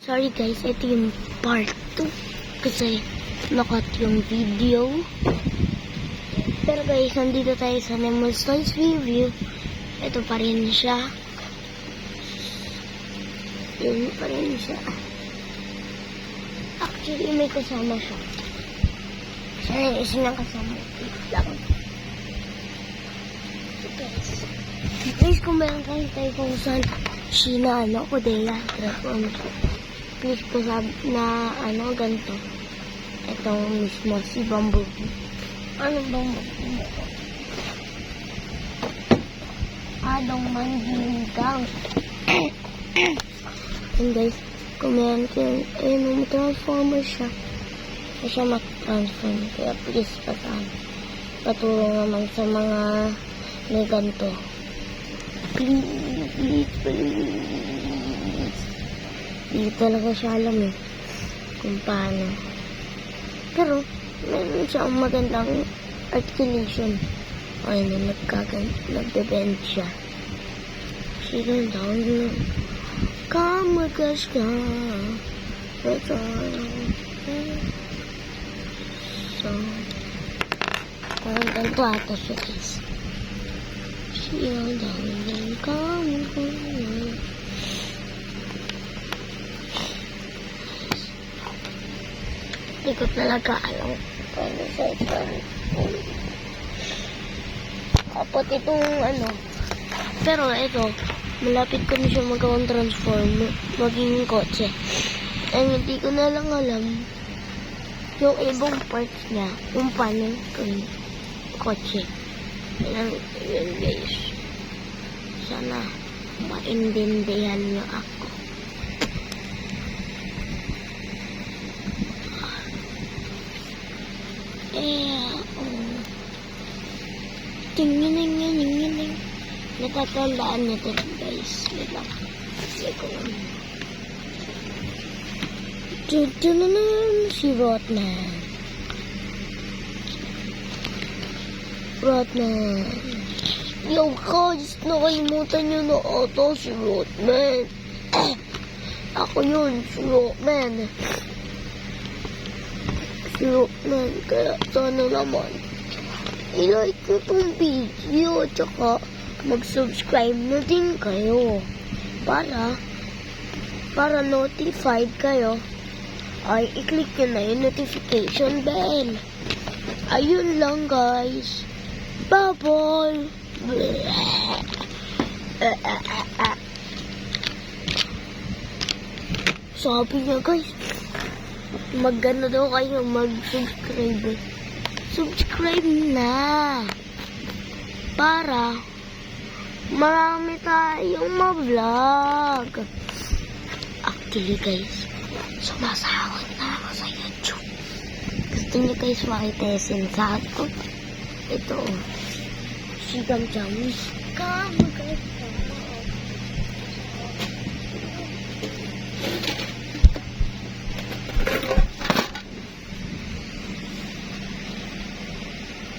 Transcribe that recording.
Sorry guys, ito yung part 2 kasi nakat yung video. Pero guys, nandito tayo sa Nemo's Toys Review. Ito pa rin siya. Yun pa rin siya. Actually, may kasama siya. Siya yung isa ng kasama. Wait lang. Guys, kung meron tayo kung saan Sheena, Kodea, Dragon, please ko sabi na ganito. Itong mismo si Bumblebee. Anong Bumblebee? Adong Mandigang. And guys, kung meron kayo, ayun, mag-transformer siya. Kaya siya mag-transform. Kaya please patulong naman sa mga may ganito. Please. Hindi talaga siya alam kung paano. Pero, meron siyang magandang articulation. Ayun, nagbe-bend siya. Sige down lang. Kamagas ka. So, parang ganito ata siya, guys. Sige down lang. Kamagas ka. Hindi ko talaga alam paano sa ito. Kapot itong pero ito, malapit ko na siya magawang transform, maging kotse. And hindi ko na lang alam yung ibang parts niya, kung paano kung kotse. Yun guys. Sana maintindihan niyo ako. Tingin. Natatandaan nito guys. Wait lang. Si Rotman. Yo guys, nakalimutan nyo na ata si Rotman. Ako yun, si Rotman. Kaya sana naman i-like nyo itong video at saka mag-subscribe na din kayo para notified kayo. Ay i-click nyo na yung notification bell. Ayun lang guys. Bye-bye. Sabi niya guys, mag-ano daw kayo, mag-subscribe. Subscribe na para marami tayong ma-vlog. Actually guys, sumasahod na ako sa YouTube. Gusto niyo guys makita yung sinasahod ko? Ito, si Gamjams. Come guys.